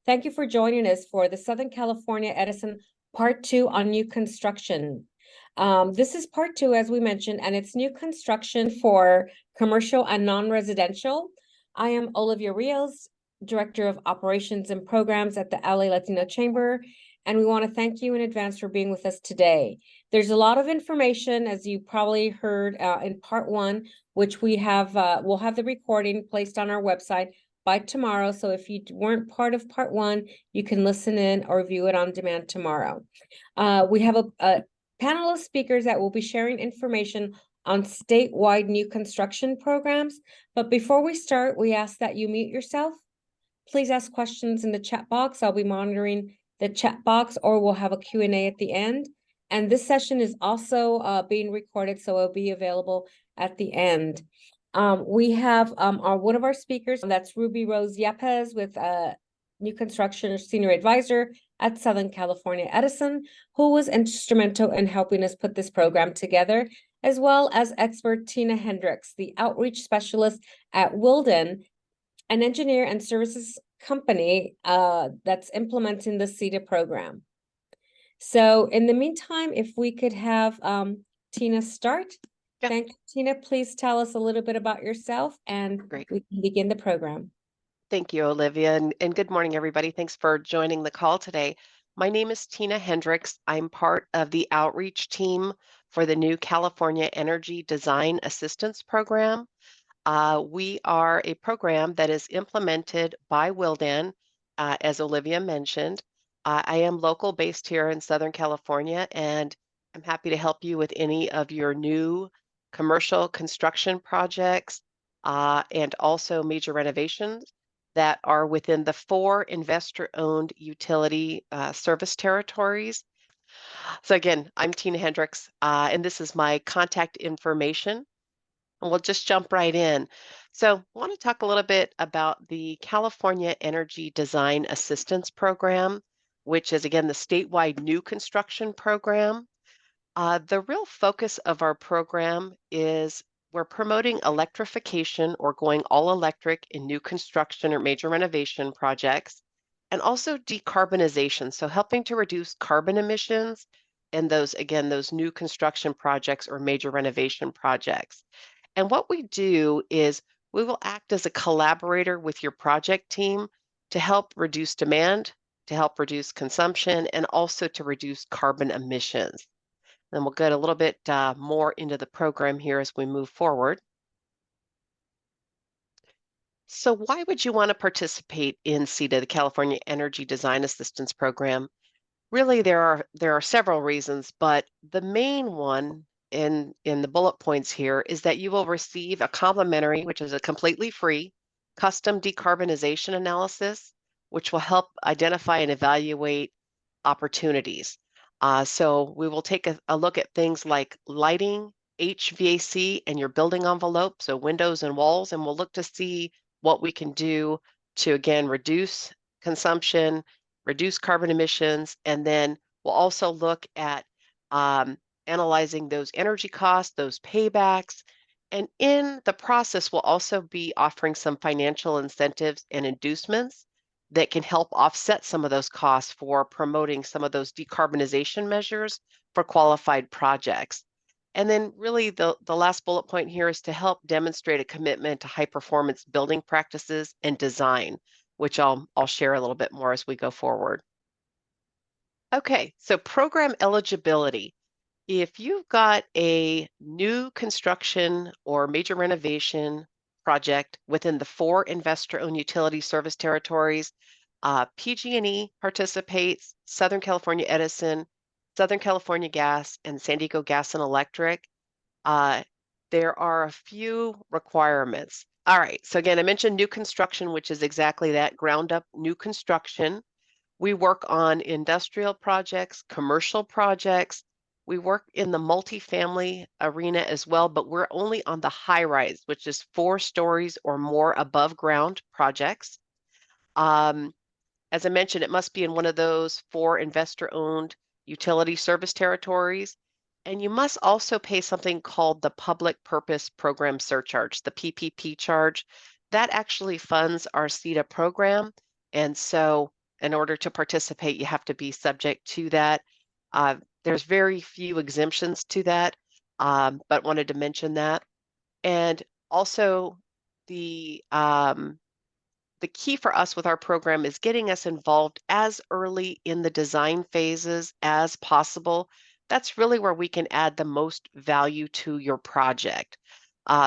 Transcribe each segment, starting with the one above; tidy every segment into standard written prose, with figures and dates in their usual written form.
Thank you for joining us for the Southern California Edison Part 2 on new construction. This is Part 2, as we mentioned, and it's new construction for commercial and non-residential. I am Olivia Rios, Director of Operations and Programs at the LA Latino Chamber, and we want to thank you in advance for being with us today. There's a lot of information, as you probably heard in Part 1, which we'll have the recording placed on our website by tomorrow. So if you weren't part of Part 1, you can listen in or view it on demand tomorrow. We have a panel of speakers that will be sharing information on statewide new construction programs. But before we start, we ask that you mute yourself. Please ask questions in the chat box. I'll be monitoring the chat box, or we'll have a Q&A at the end. And this session is also being recorded, so it'll be available at the end. We have one of our speakers, that's Ruby Rose Yepes with New Construction Senior Advisor at Southern California Edison, who was instrumental in helping us put this program together, as well as expert Tina Hendrix, the Outreach Specialist at Willdan, an engineer and services company that's implementing the CETA program. So in the meantime, if we could have Tina start. Yeah. Thank you, Tina. Please tell us a little bit about yourself, and Great. we can begin the program. Thank you, Olivia, and good morning, everybody. Thanks for joining the call today. My name is Tina Hendrix. I'm part of the outreach team for the new California Energy Design Assistance Program. We are a program that is implemented by Willdan, as Olivia mentioned. I am local based here in Southern California, and I'm happy to help you with any of your new commercial construction projects and also major renovations that are within the 4 investor-owned utility service territories. So again, I'm Tina Hendrix, and this is my contact information. And we'll just jump right in. So I want to talk a little bit about the California Energy Design Assistance Program, which is, again, the statewide new construction program. The real focus of our program is we're promoting electrification or going all electric in new construction or major renovation projects, and also decarbonization, so helping to reduce carbon emissions in those, again, those new construction projects or major renovation projects. And what we do is we will act as a collaborator with your project team to help reduce demand, to help reduce consumption, and also to reduce carbon emissions. And we'll get a little bit more into the program here as we move forward. So why would you want to participate in CETA, the California Energy Design Assistance Program? Really, there are several reasons, but the main one in the bullet points here is that you will receive a complimentary, which is a completely free, custom decarbonization analysis, which will help identify and evaluate opportunities. So we will take a look at things like lighting, HVAC, and your building envelope, so windows and walls, and we'll look to see what we can do to, again, reduce consumption, reduce carbon emissions, and then we'll also look at analyzing those energy costs, those paybacks, and in the process, we'll also be offering some financial incentives and inducements that can help offset some of those costs for promoting some of those decarbonization measures for qualified projects. And then really the last bullet point here is to help demonstrate a commitment to high performance building practices and design, which I'll share a little bit more as we go forward. Okay, so program eligibility. If you've got a new construction or major renovation project within the 4 investor-owned utility service territories, PG&E participates, Southern California Edison, Southern California Gas, and San Diego Gas and Electric. There are a few requirements. All right, so again, I mentioned new construction, which is exactly that, ground up new construction. We work on industrial projects, commercial projects. We work in the multifamily arena as well, but we're only on the high rise, which is 4 stories or more above ground projects. As I mentioned, it must be in one of those 4 investor-owned utility service territories. And you must also pay something called the Public Purpose Program Surcharge, the PPP charge. That actually funds our CETA program. And so in order to participate, you have to be subject to that. There's very few exemptions to that, but wanted to mention that. And also the key for us with our program is getting us involved as early in the design phases as possible. That's really where we can add the most value to your project.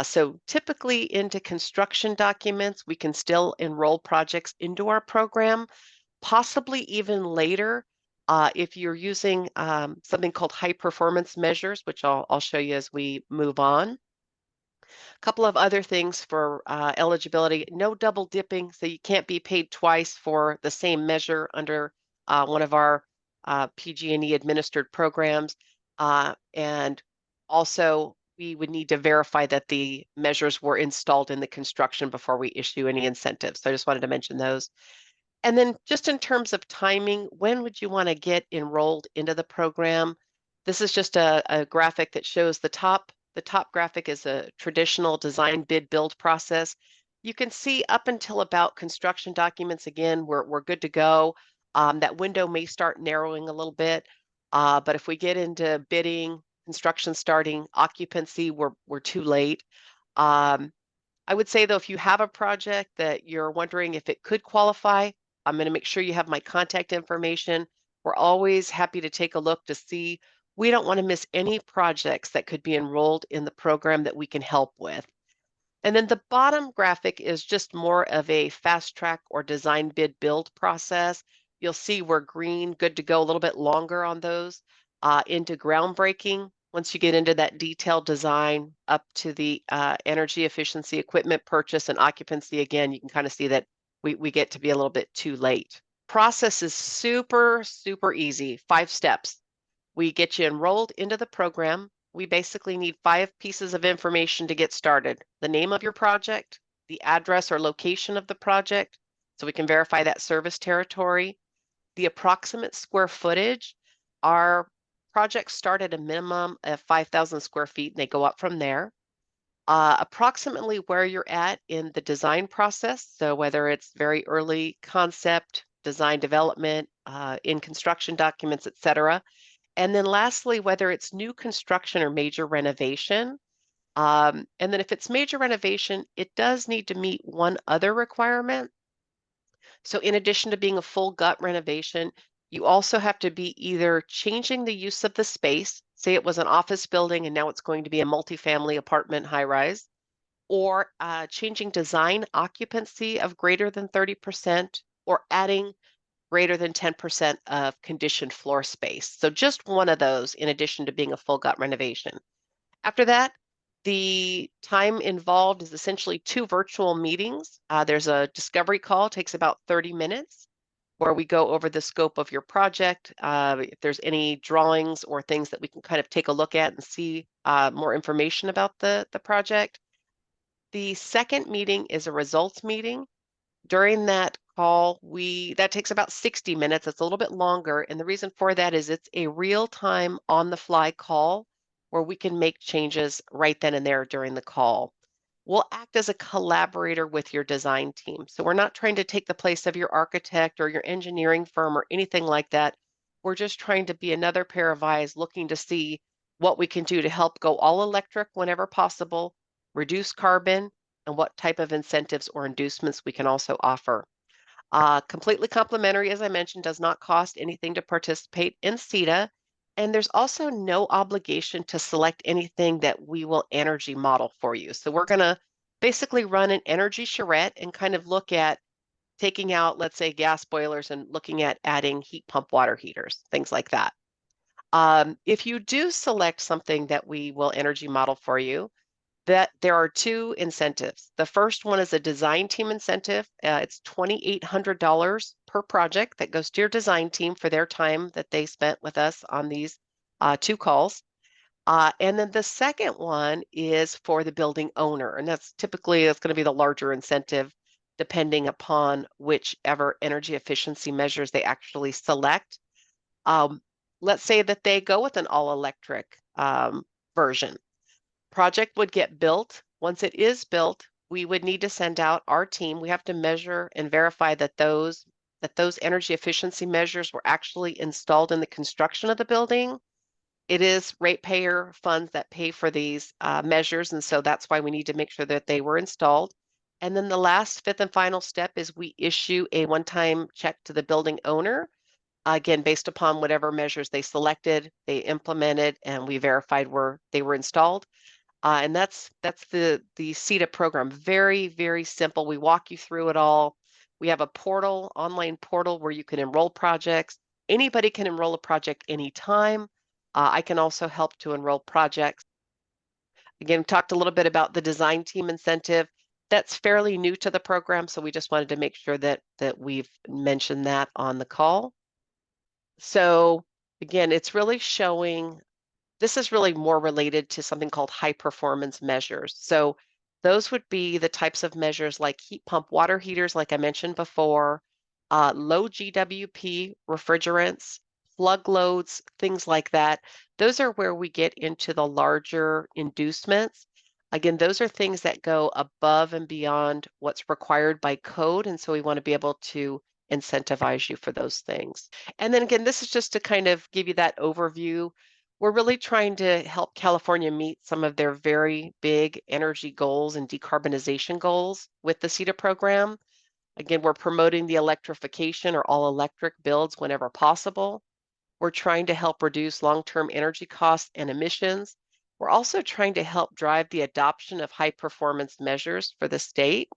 So typically into construction documents, we can still enroll projects into our program, possibly even later if you're using something called high performance measures, which I'll show you as we move on. A couple of other things for eligibility: no double dipping, so you can't be paid twice for the same measure under one of our PG&E administered programs. And also, we would need to verify that the measures were installed in the construction before we issue any incentives. So I just wanted to mention those. And then just in terms of timing, when would you want to get enrolled into the program? This is just a graphic that shows the top graphic is a traditional design bid build process. You can see up until about construction documents, again, we're good to go. That window may start narrowing a little bit, but if we get into bidding, construction starting, occupancy, we're too late. I would say though, if you have a project that you're wondering if it could qualify, I'm going to make sure you have my contact information. We're always happy to take a look to see. We don't want to miss any projects that could be enrolled in the program that we can help with. And then the bottom graphic is just more of a fast track or design bid build process. You'll see we're green, good to go, a little bit longer on those, into groundbreaking. Once you get into that detailed design up to the energy efficiency equipment purchase and occupancy, again, you can kind of see that we get to be a little bit too late. Process is super, super easy. 5 steps. We get you enrolled into the program. We basically need 5 pieces of information to get started: the name of your project, the address or location of the project, so we can verify that service territory, the approximate square footage. Our projects start at a minimum of 5,000 square feet and they go up from there. Approximately where you're at in the design process, so whether it's very early concept, design development, in construction documents, etc. And then lastly, whether it's new construction or major renovation. And then if it's major renovation, it does need to meet one other requirement. So in addition to being a full gut renovation, you also have to be either changing the use of the space, say it was an office building and now it's going to be a multifamily apartment high rise, or changing design occupancy of greater than 30%, or adding greater than 10% of conditioned floor space. So just one of those in addition to being a full gut renovation. After that, the time involved is essentially 2 virtual meetings. There's a discovery call, takes about 30 minutes, where we go over the scope of your project. If there's any drawings or things that we can kind of take a look at and see more information about the project. The second meeting is a results meeting. During that call, that takes about 60 minutes. It's a little bit longer. And the reason for that is it's a real-time on-the-fly call where we can make changes right then and there during the call. We'll act as a collaborator with your design team. So we're not trying to take the place of your architect or your engineering firm or anything like that. We're just trying to be another pair of eyes looking to see what we can do to help go all electric whenever possible, reduce carbon, and what type of incentives or inducements we can also offer. Completely complimentary, as I mentioned, does not cost anything to participate in CETA. And there's also no obligation to select anything that we will energy model for you. So we're going to basically run an energy charrette and kind of look at taking out, let's say, gas boilers and looking at adding heat pump water heaters, things like that. If you do select something that we will energy model for you, that there are 2 incentives. The first one is a design team incentive. It's $2,800 per project that goes to your design team for their time that they spent with us on these 2 calls. And then the second one is for the building owner, and that's going to be the larger incentive depending upon whichever energy efficiency measures they actually select. Let's say that they go with an all-electric version. Project would get built. Once it is built, we would need to send out our team. We have to measure and verify that those that those energy efficiency measures were actually installed in the construction of the building. It is ratepayer funds that pay for these measures, and so that's why we need to make sure that they were installed. And then the last, fifth and final step is we issue a one-time check to the building owner, again, based upon whatever measures they selected, they implemented, and we verified they were installed. And that's the CETA program. Very, very simple. We walk you through it all. We have a portal, online portal, where you can enroll projects. Anybody can enroll a project anytime. I can also help to enroll projects. Again, we talked a little bit about the design team incentive. That's fairly new to the program, so we just wanted to make sure that we've mentioned that on the call. So again, it's really showing, this is really more related to something called high performance measures. So those would be the types of measures like heat pump water heaters, like I mentioned before, low GWP refrigerants, plug loads, things like that. Those are where we get into the larger inducements. Again, those are things that go above and beyond what's required by code. And so we want to be able to incentivize you for those things. And then again, this is just to kind of give you that overview. We're really trying to help California meet some of their very big energy goals and decarbonization goals with the CETA program. Again, we're promoting the electrification or all electric builds whenever possible. We're trying to help reduce long-term energy costs and emissions. We're also trying to help drive the adoption of high performance measures for the state.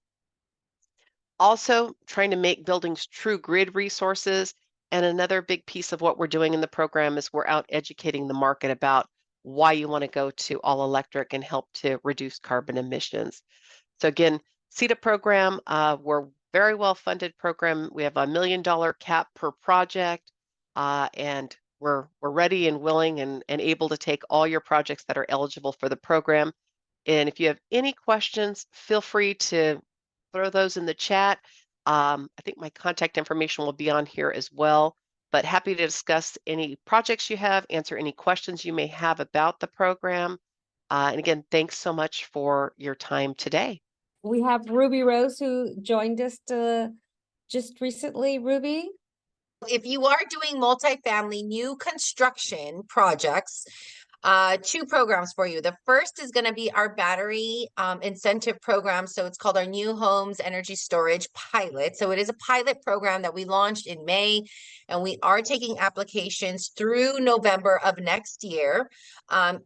Also trying to make buildings true grid resources. And another big piece of what we're doing in the program is we're out educating the market about why you want to go to all electric and help to reduce carbon emissions. So again, CETA program, we're very well funded program. We have $1 million cap per project, and we're ready and willing and able to take all your projects that are eligible for the program. And if you have any questions, feel free to throw those in the chat. I think my contact information will be on here as well, but happy to discuss any projects you have, answer any questions you may have about the program. And again, thanks so much for your time today. We have Ruby Rose who joined us just recently. Ruby? If you are doing multifamily new construction projects, two programs for you. The first is going to be our battery incentive program. So it's called our New Homes Energy Storage Pilot. So it is a pilot program that we launched in May, and we are taking applications through November of next year.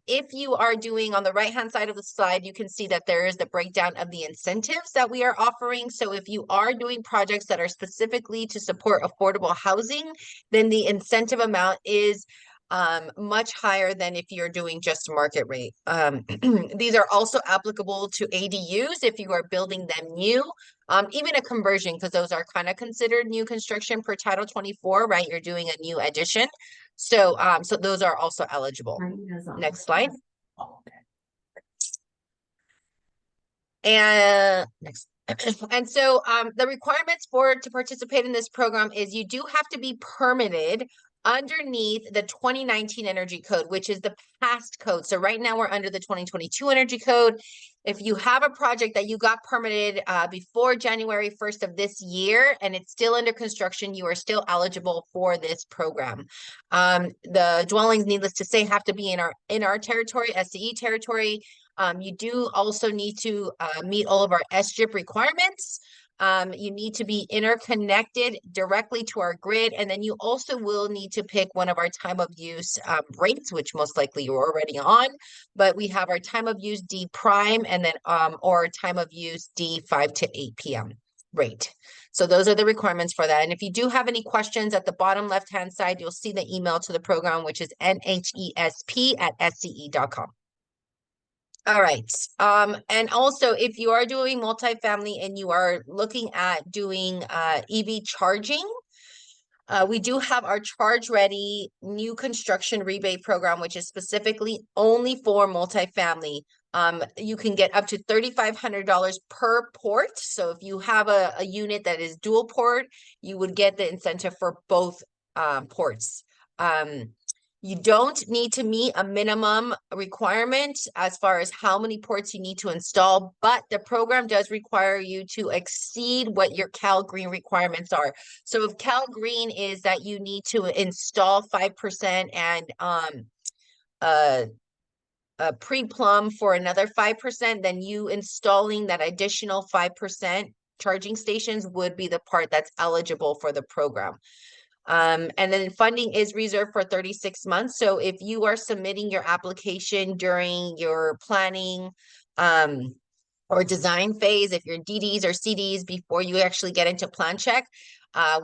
If you are doing, on the right-hand side of the slide, you can see that there is the breakdown of the incentives that we are offering. So if you are doing projects that are specifically to support affordable housing, then the incentive amount is much higher than if you're doing just market rate. These are also applicable to ADUs if you are building them new, even a conversion, because those are kind of considered new construction per Title 24, right? You're doing a new addition. So, so those are also eligible. Next slide. And next. And so the requirements to participate in this program is you do have to be permitted underneath the 2019 Energy Code, which is the past code. So right now we're under the 2022 Energy Code. If you have a project that you got permitted before January 1st of this year and it's still under construction, you are still eligible for this program. The dwellings, needless to say, have to be in our territory, SCE territory. You do also need to meet all of our SGIP requirements. You need to be interconnected directly to our grid, and then you also will need to pick one of our time of use rates, which most likely you're already on, but we have our time of use D prime and then or time of use D 5 to 8 p.m. rate. So those are the requirements for that. And if you do have any questions, at the bottom left-hand side, you'll see the email to the program, which is nhesp@sce.com. All right. And also, if you are doing multifamily and you are looking at doing EV charging, we do have our Charge Ready new construction rebate program, which is specifically only for multifamily. You can get up to $3,500 per port. So if you have a unit that is dual port, you would get the incentive for both ports. You don't need to meet a minimum requirement as far as how many ports you need to install, but the program does require you to exceed what your Cal Green requirements are. So if Cal Green is that you need to install 5% and a pre-plumb for another 5%, then you installing that additional 5% charging stations would be the part that's eligible for the program. And then funding is reserved for 36 months. So if you are submitting your application during your planning or design phase, if you're DDs or CDs before you actually get into plan check,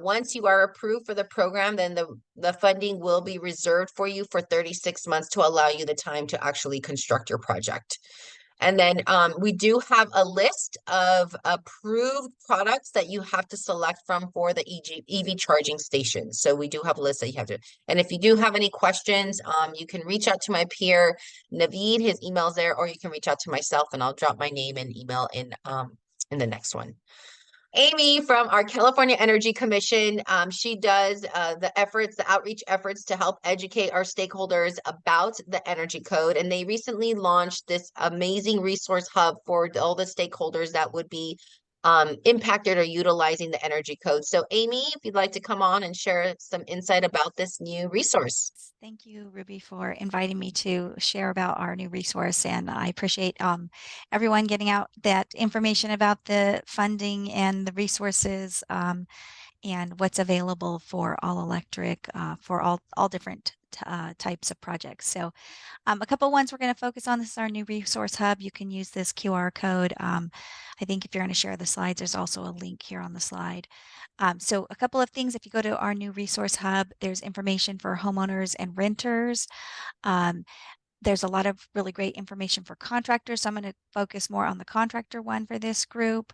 once you are approved for the program, then the funding will be reserved for you for 36 months to allow you the time to actually construct your project. And then we do have a list of approved products that you have to select from for the EV charging stations. So we do have a list that you have to, and if you do have any questions, you can reach out to my peer, Naveed, his email's there, or you can reach out to myself and I'll drop my name and email in the next one. Amy from our California Energy Commission, she does the outreach efforts to help educate our stakeholders about the energy code. And they recently launched this amazing resource hub for all the stakeholders that would be impacted or utilizing the energy code. So Amy, if you'd like to come on and share some insight about this new resource. Thank you, Ruby, for inviting me to share about our new resource. And I appreciate everyone getting out that information about the funding and the resources and what's available for all electric for all different types of projects. So a couple ones we're going to focus on. This is our new resource hub. You can use this QR code. I think if you're going to share the slides, there's also a link here on the slide. So a couple of things, if you go to our new resource hub, there's information for homeowners and renters. There's a lot of really great information for contractors. So I'm going to focus more on the contractor one for this group.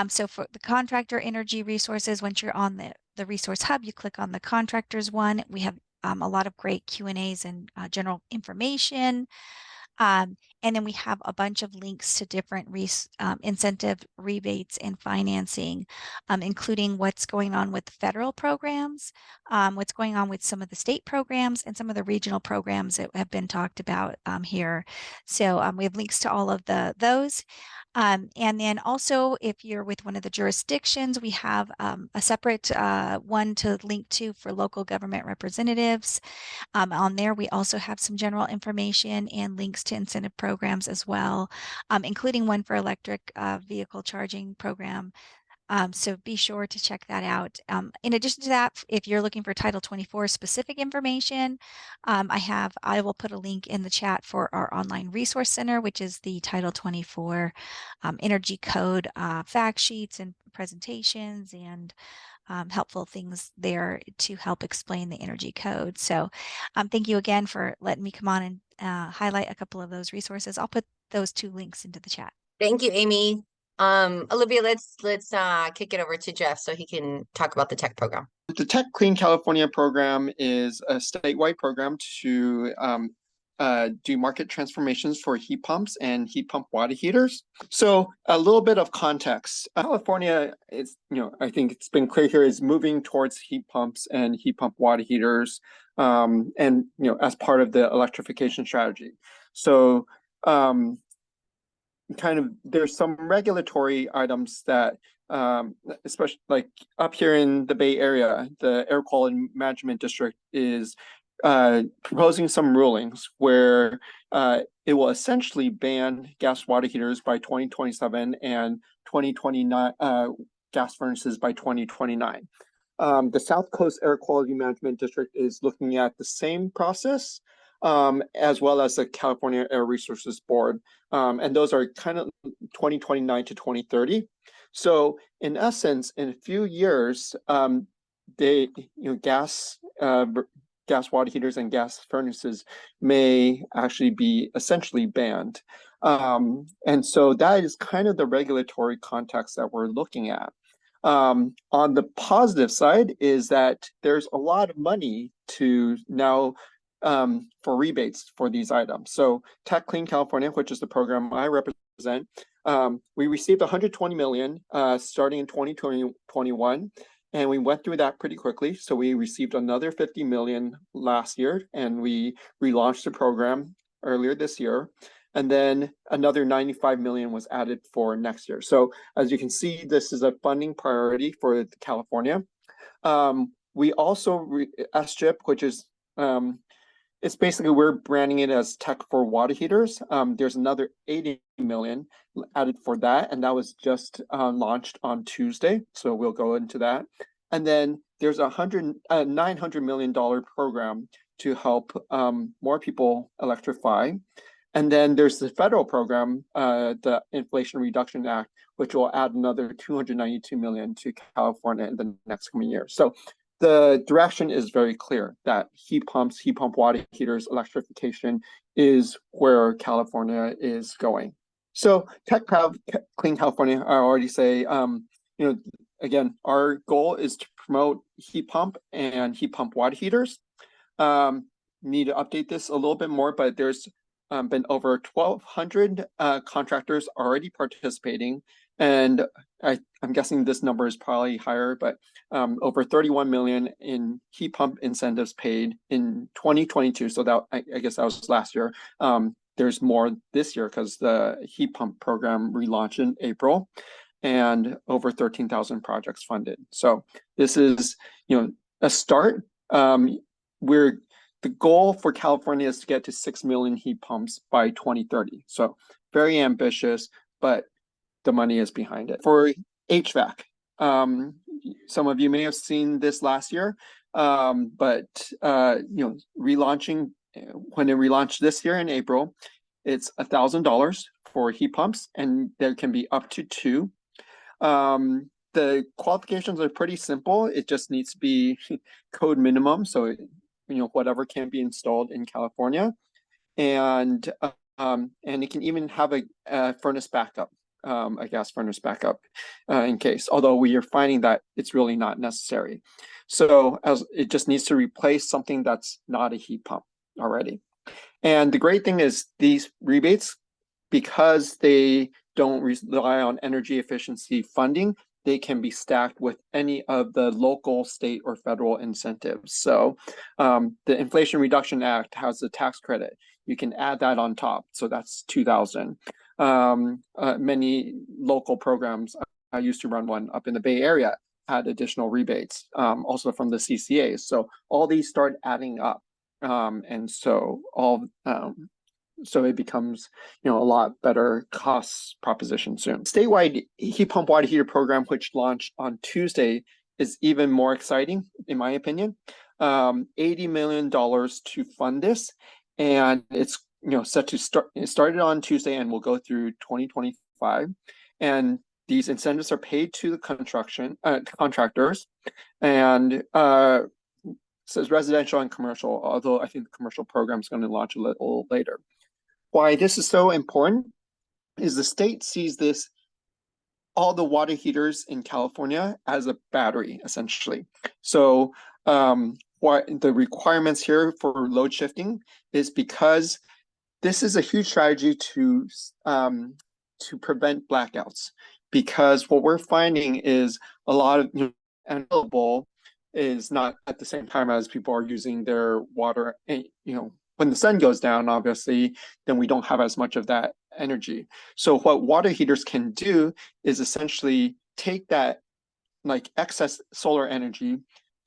So for the contractor energy resources, once you're on the resource hub, you click on the contractors one. We have a lot of great Q&As and general information. And then we have a bunch of links to different incentive rebates and financing, including what's going on with federal programs, what's going on with some of the state programs and some of the regional programs that have been talked about here. So we have links to all of those. And then also, if you're with one of the jurisdictions, we have a separate one to link to for local government representatives. On there, we also have some general information and links to incentive programs as well, including one for electric vehicle charging program. So be sure to check that out. In addition to that, if you're looking for Title 24 specific information, I will put a link in the chat for our online resource center, which is the Title 24 Energy Code fact sheets and presentations and helpful things there to help explain the energy code. So thank you again for letting me come on and highlight a couple of those resources. I'll put those two links into the chat. Thank you, Amy. Olivia, let's kick it over to Jeff so he can talk about the tech program. The Tech Clean California program is a statewide program to do market transformations for heat pumps and heat pump water heaters. So a little bit of context. California is, I think it's been clear here, is moving towards heat pumps and heat pump water heaters, and as part of the electrification strategy. So there's some regulatory items that especially like up here in the Bay Area, the Air Quality Management District is proposing some rulings where it will essentially ban gas water heaters by 2027 and 2029 gas furnaces by 2029. The South Coast Air Quality Management District is looking at the same process, as well as the California Air Resources Board. And those are kind of 2029 to 2030. So in essence, in a few years, gas water heaters and gas furnaces may actually be essentially banned. And so that is kind of the regulatory context that we're looking at. On the positive side is that there's a lot of money to now for rebates for these items. So Tech Clean California, which is the program I represent, we received $120 million starting in 2021. And we went through that pretty quickly. So we received another 50 million last year, and we relaunched the program earlier this year. And then another 95 million was added for next year. So as you can see, this is a funding priority for California. We also, SCHIP, which is, it's basically, we're branding it as tech for water heaters. There's another 80 million added for that, and that was just launched on Tuesday. So we'll go into that. And then there's a $900 million program to help more people electrify. And then there's the federal program, the Inflation Reduction Act, which will add another 292 million to California in the next coming years. So the direction is very clear that heat pumps, heat pump water heaters, electrification is where California is going. So Tech Proud Clean California, I already say, again, our goal is to promote heat pump and heat pump water heaters. Need to update this a little bit more, but there's been over 1,200 contractors already participating, and I'm guessing this number is probably higher, but over 31 million in heat pump incentives paid in 2022. So that I guess that was last year. There's more this year because the heat pump program relaunched in April, and over 13,000 projects funded. So this is, a start. The goal for California is to get to 6 million heat pumps by 2030. So very ambitious, but the money is behind it. For HVAC, some of you may have seen this last year, but relaunching, when it relaunched this year in April, it's $1,000 for heat pumps, and there can be up to 2. The qualifications are pretty simple. It just needs to be code minimum, so whatever can be installed in California, and it can even have a furnace backup, a gas furnace backup in case. Although we are finding that it's really not necessary. So as it just needs to replace something that's not a heat pump already. And the great thing is these rebates, because they don't rely on energy efficiency funding, they can be stacked with any of the local, state, or federal incentives. So the Inflation Reduction Act has the tax credit. You can add that on top. So that's 2,000. Many local programs, I used to run one up in the Bay Area, had additional rebates, also from the CCAs. So all these start adding up. And so so it becomes, a lot better cost proposition soon. Statewide heat pump water heater program, which launched on Tuesday, is even more exciting, in my opinion. $80 million to fund this, and it's set to start. It started on Tuesday and will go through 2025. And these incentives are paid to the contractors, and says residential and commercial. Although I think the commercial program is going to launch a little later. Why this is so important is the state sees all the water heaters in California as a battery, essentially. So what the requirements here for load shifting is because this is a huge strategy to prevent blackouts. Because what we're finding is a lot of available is not at the same time as people are using their water, when the sun goes down, obviously, then we don't have as much of that energy. So what water heaters can do is essentially take that excess solar energy,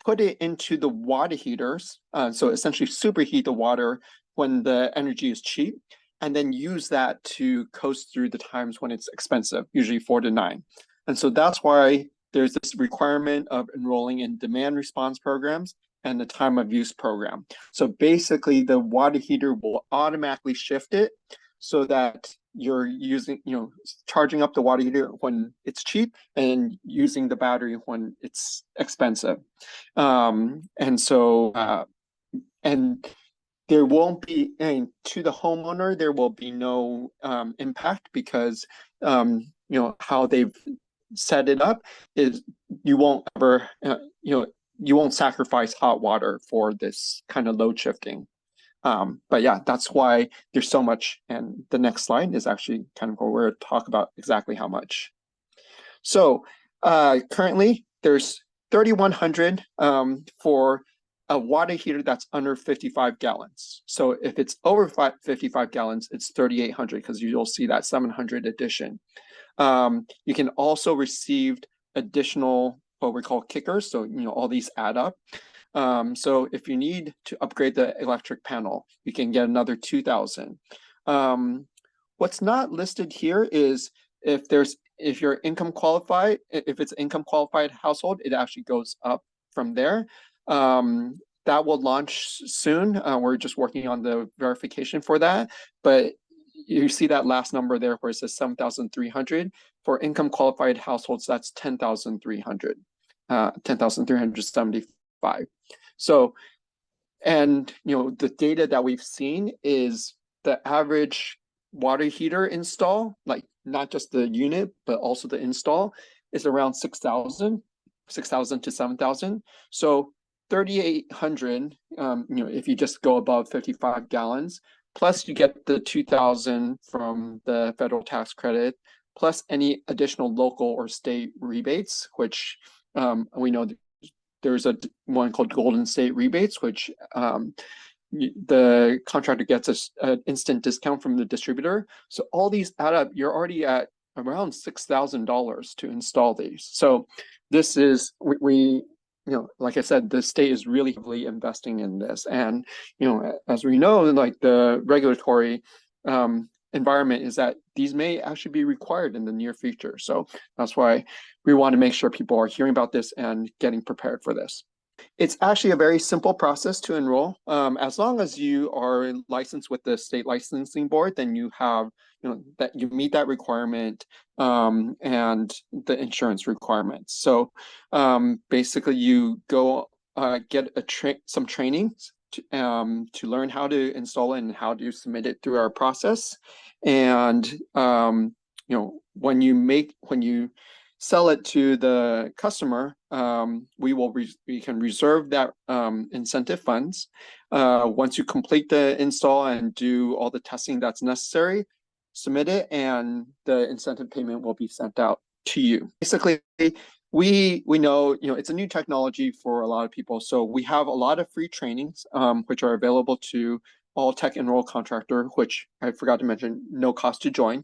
put it into the water heaters, so essentially superheat the water when the energy is cheap, and then use that to coast through the times when it's expensive, usually 4 to 9. And so that's why there's this requirement of enrolling in demand response programs and the time of use program. So basically the water heater will automatically shift it so that you're using, charging up the water heater when it's cheap and using the battery when it's expensive. And there won't be, to the homeowner, there will be no impact because, how they've set it up is you won't ever, you won't sacrifice hot water for this kind of load shifting. But yeah, that's why there's so much. And the next slide is actually kind of where we're talk about exactly how much. So currently there's $3,100 for a water heater that's under 55 gallons. So if it's over 55 gallons, it's 3,800 because you'll see that 700 addition. You can also receive additional what we call kickers. So, all these add up. So if you need to upgrade the electric panel, you can get another 2,000. What's not listed here is if you're income qualified, if it's income qualified household, it actually goes up from there. That will launch soon. We're just working on the verification for that, but you see that last number there where it says 7,300 for income qualified households. That's 10,300, 10,375. So, and the data that we've seen is the average water heater install, like not just the unit, but also the install, is around 6,000 to 7,000. So 3,800, if you just go above 55 gallons, plus you get the 2,000 from the federal tax credit, plus any additional local or state rebates, which we know there's one called Golden State Rebates, which the contractor gets an instant discount from the distributor. So all these add up, you're already at around $6,000 to install these. So this is, we like I said, the state is really heavily investing in this. And, as we know, like the regulatory environment is that these may actually be required in the near future. So that's why we want to make sure people are hearing about this and getting prepared for this. It's actually a very simple process to enroll. As long as you are licensed with the state licensing board, then you have, that you meet that requirement and the insurance requirements. So basically you go get some trainings to learn how to install it and how to submit it through our process. And when you sell it to the customer, we can reserve that incentive funds. Once you complete the install and do all the testing that's necessary, submit it, and the incentive payment will be sent out to you. Basically, we know it's a new technology for a lot of people, so we have a lot of free trainings which are available to all tech enroll contractor, which I forgot to mention, no cost to join.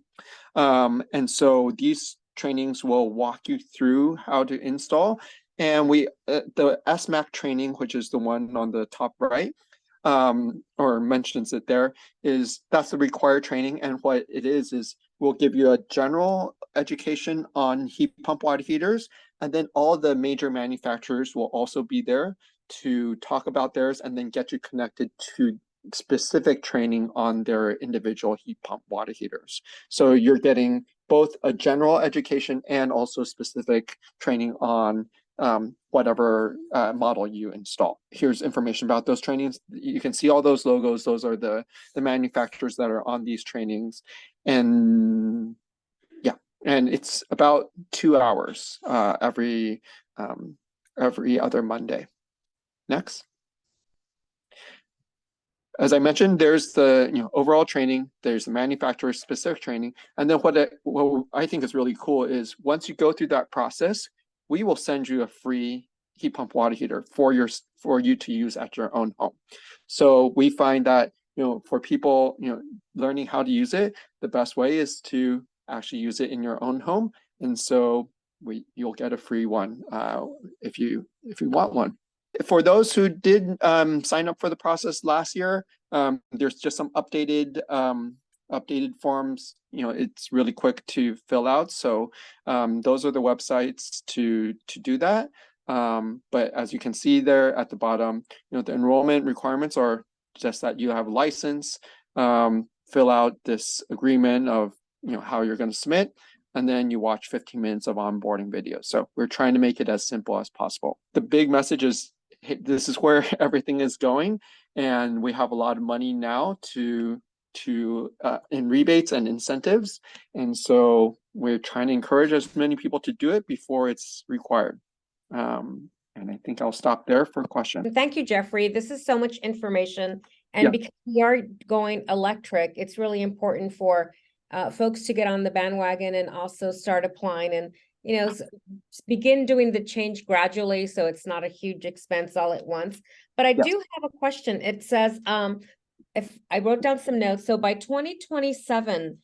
And so these trainings will walk you through how to install. And the SMAC training, which is the one on the top right, or mentions it there, that's the required training. And what it is we'll give you a general education on heat pump water heaters, and then all the major manufacturers will also be there to talk about theirs and then get you connected to specific training on their individual heat pump water heaters. So you're getting both a general education and also specific training on whatever model you install. Here's information about those trainings. You can see all those logos. Those are the manufacturers that are on these trainings. And yeah, and it's about 2 hours every other Monday. Next. As I mentioned, there's the overall training, there's the manufacturer specific training, and then what I think is really cool is once you go through that process, we will send you a free heat pump water heater for you to use at your own home. So we find that for people learning how to use it, the best way is to actually use it in your own home, and so you'll get a free one if you want one. For those who did sign up for the process last year, there's just some updated forms. It's really quick to fill out. So those are the websites to do that. But as you can see there at the bottom, the enrollment requirements are just that you have a license, fill out this agreement of how you're going to submit, and then you watch 15 minutes of onboarding videos. So we're trying to make it as simple as possible. The big message is, hey, this is where everything is going, and we have a lot of money now in rebates and incentives, and so we're trying to encourage as many people to do it before it's required. And I think I'll stop there for questions. Thank you, Jeffrey. This is so much information, and because we are going electric, it's really important for folks to get on the bandwagon and also start applying. And begin doing the change gradually, so it's not a huge expense all at once. But I Yes. do have a question. It says, if I wrote down some notes, so by 2027,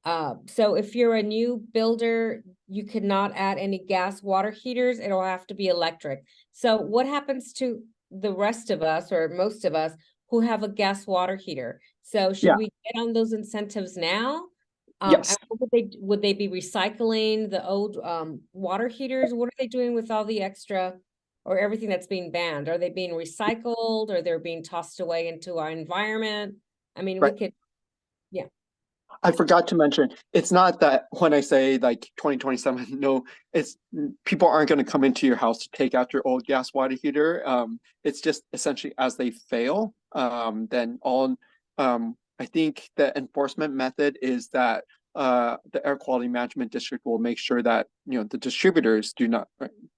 so if you're a new builder, you could not add any gas water heaters. It'll have to be electric. So what happens to the rest of us, or most of us, who have a gas water heater? So should Yeah. we get on those incentives now? Yes. And would they be recycling the old water heaters? What are they doing with all the extra or everything that's being banned? Are they being recycled, or they're being tossed away into our environment? I mean, Right. we could, yeah. I forgot to mention, it's not that when I say like 2027, no, it's people aren't going to come into your house to take out your old gas water heater. It's just essentially as they fail, then I think the enforcement method is that the air quality management district will make sure that the distributors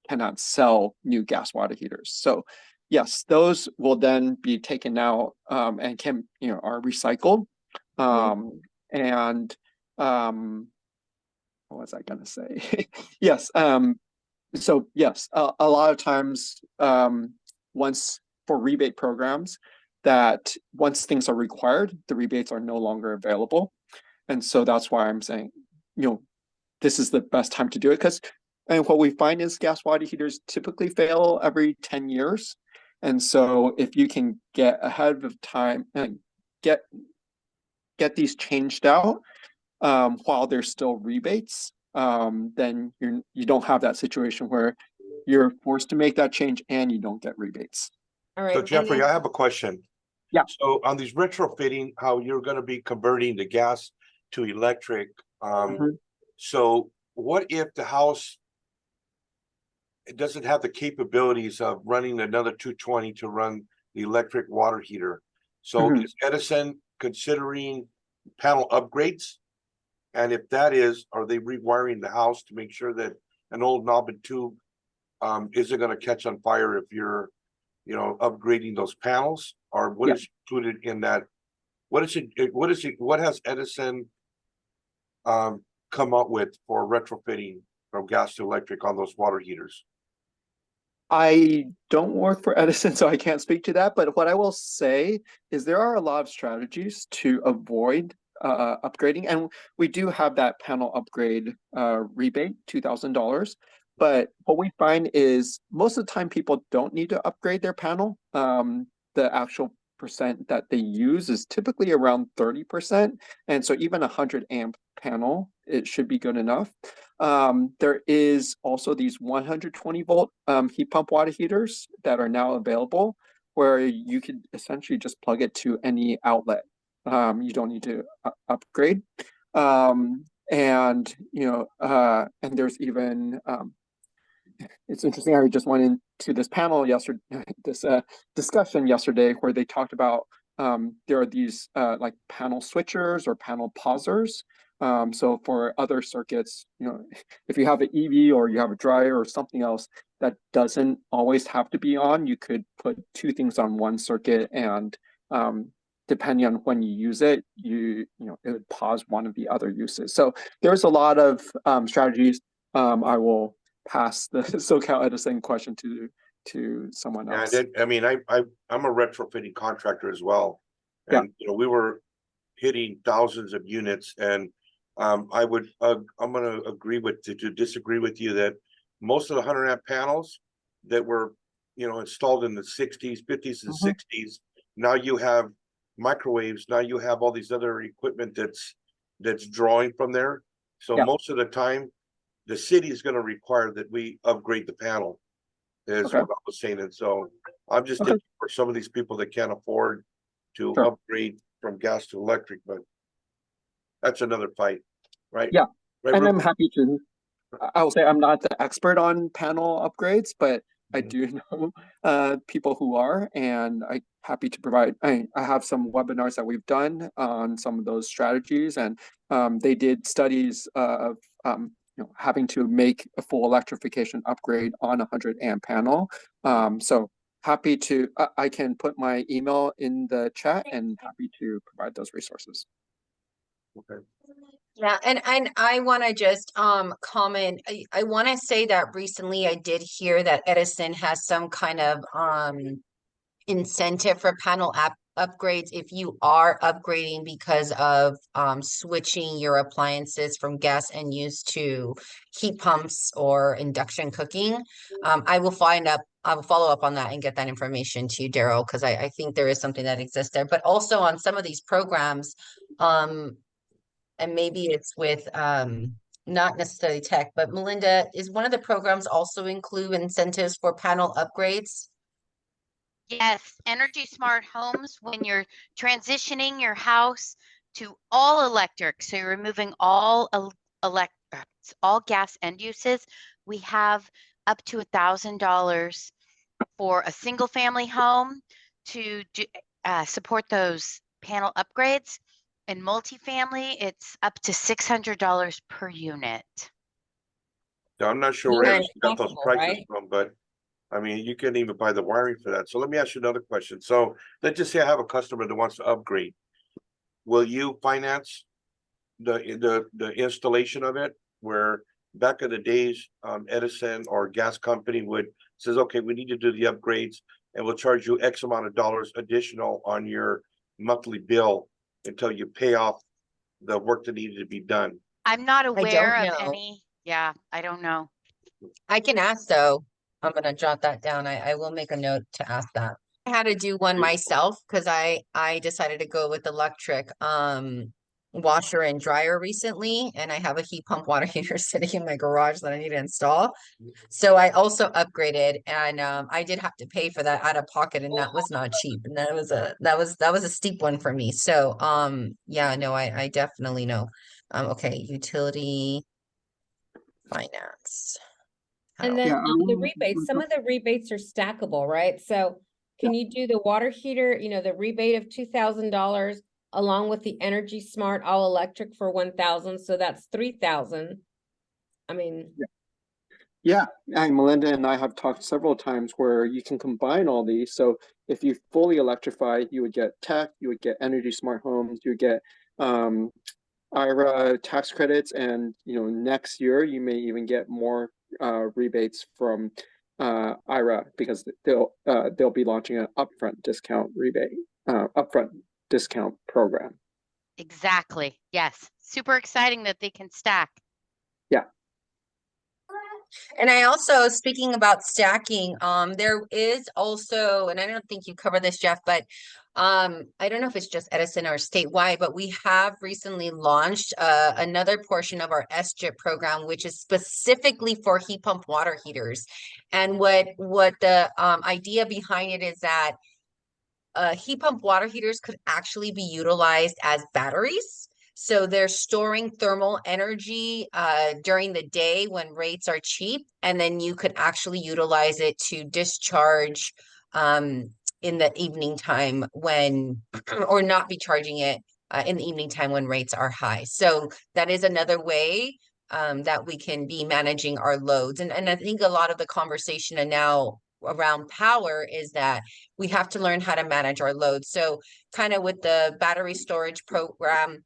cannot sell new gas water heaters. So yes, those will then be taken out and are recycled. And what was I gonna say? Yes. So yes, a lot of times, once for rebate programs, that once things are required, the rebates are no longer available, and so that's why I'm saying, this is the best time to do it, and what we find is gas water heaters typically fail every 10 years, and so if you can get ahead of time and get these changed out while there's still rebates, then you don't have that situation where you're forced to make that change and you don't get rebates. All right. So Jeffrey, I have a question. Yeah. So on these retrofitting, how you're going to be converting the gas to electric. So what if the house doesn't have the capabilities of running another 220 to run the electric water heater? So is Edison considering panel upgrades? And if that is, are they rewiring the house to make sure that an old knob and tube isn't going to catch on fire if you're, upgrading those panels? Or what is included in that? What has Edison come up with for retrofitting from gas to electric on those water heaters? I don't work for Edison, so I can't speak to that. But what I will say is there are a lot of strategies to avoid upgrading, and we do have that panel upgrade rebate, $2,000. But what we find is most of the time people don't need to upgrade their panel. The actual percent that they use is typically around 30%, and so even a 100-amp panel, it should be good enough. There is also these 120-volt heat pump water heaters that are now available, where you could essentially just plug it to any outlet. You don't need to upgrade. And there's even it's interesting. I just went into this panel yesterday, this discussion yesterday, where they talked about there are these like panel switchers or panel pausers. So for other circuits, if you have an EV or you have a dryer or something else that doesn't always have to be on, you could put two things on one circuit, and depending on when you use it, it would pause one of the other uses. So there's a lot of strategies. I will pass the SoCal Edison question to someone else. I'm a retrofitting contractor as well, and we were hitting thousands of units, and I'm going to disagree with you that most of the 100-amp panels that were installed in the 60s, 50s, and 60s, now you have microwaves, now you have all these other equipment that's drawing from there. So most of the time the city is going to require that we upgrade the panel, is what I was saying. And so I'm just thinking for some of these people that can't afford to upgrade from gas to electric, but that's another fight, right? Yeah. Right, and I'm happy to, I'll say I'm not the expert on panel upgrades, but I do know people who are, and I'm happy to provide. I have some webinars that we've done on some of those strategies, and they did studies of having to make a full electrification upgrade on a 100-amp panel. So happy to, I can put my email in the chat, and happy to provide those resources. Okay. Yeah, and I want to just comment. I want to say that recently I did hear that Edison has some kind of incentive for panel app upgrades if you are upgrading because of switching your appliances from gas and use to heat pumps or induction cooking. I will follow up on that and get that information to you, Daryl, because I think there is something that exists there. But also on some of these programs, and maybe it's with not necessarily tech, but Melinda, is one of the programs also include incentives for panel upgrades? Yes, Energy Smart Homes, when you're transitioning your house to all electric, so you're removing all all gas end uses, we have up to $1,000 for a single family home to support those panel upgrades. In multifamily, it's up to $600 per unit. Now, I'm not sure where Yeah, Edison got those possible, prices right? from, but I mean, you can't even buy the wiring for that. So let me ask you another question. So let's just say I have a customer that wants to upgrade. Will you finance the installation of it? Where back in the days, Edison or gas company says, okay, we need to do the upgrades and we'll charge you X amount of dollars additional on your monthly bill until you pay off the work that needed to be done. I'm not aware of know. any. Yeah, I don't know. I can ask though. I'm gonna jot that down. I will make a note to ask that. I had to do one myself because I decided to go with electric washer and dryer recently, and I have a heat pump water heater sitting in my garage that I need to install. So I also upgraded, and I did have to pay for that out of pocket, and that was not cheap, and that was a steep one for me. So yeah, no, I definitely know. Okay, utility finance. And How- then Yeah, the rebates, some of the rebates are stackable, right? So can you do the water heater, the rebate of $2,000 along with the Energy Smart all electric for 1,000, so that's 3,000. I mean, yeah, and Melinda and I have talked several times where you can combine all these. So if you fully electrify, you would get tech, you would get energy smart homes, you would get IRA tax credits, and next year you may even get more rebates from IRA because they'll be launching an upfront discount program. Exactly. Yes. Super exciting that they can stack. Yeah. And I also, speaking about stacking, there is also, and I don't think you cover this, Jeff, but I don't know if it's just Edison or statewide, but we have recently launched another portion of our SGIP program, which is specifically for heat pump water heaters. And what the idea behind it is that heat pump water heaters could actually be utilized as batteries. So they're storing thermal energy during the day when rates are cheap, and then you could actually utilize it to discharge in the evening time when, or not be charging it in the evening time when rates are high. So that is another way that we can be managing our loads. And I think a lot of the conversation and now around power is that we have to learn how to manage our loads. So kind of with the battery storage program,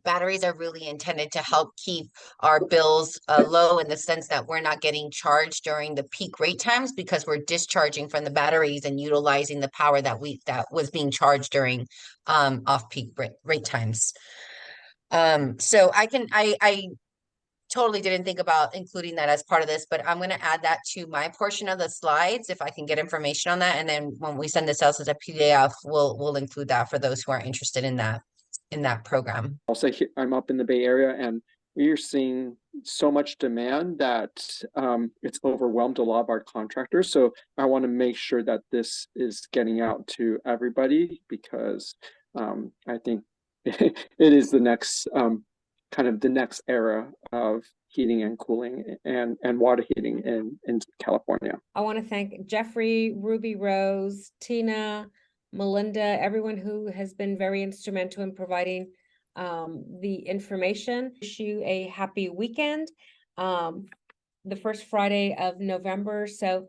batteries are really intended to help keep our bills low in the sense that we're not getting charged during the peak rate times because we're discharging from the batteries and utilizing the power that was being charged during off-peak rate times. So I totally didn't think about including that as part of this, but I'm going to add that to my portion of the slides if I can get information on that. And then when we send this out as a PDF, we'll include that for those who are interested in that program. I'll say I'm up in the Bay Area, and we're seeing so much demand that it's overwhelmed a lot of our contractors. So I want to make sure that this is getting out to everybody because I think it is the next kind of the next era of heating and cooling and water heating in California. I want to thank Jeffrey, Ruby Rose, Tina, Melinda, everyone who has been very instrumental in providing the information. Wish you a happy weekend, the first Friday of November. So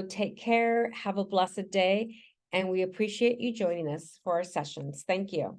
take care, have a blessed day, and we appreciate you joining us for our sessions. Thank you.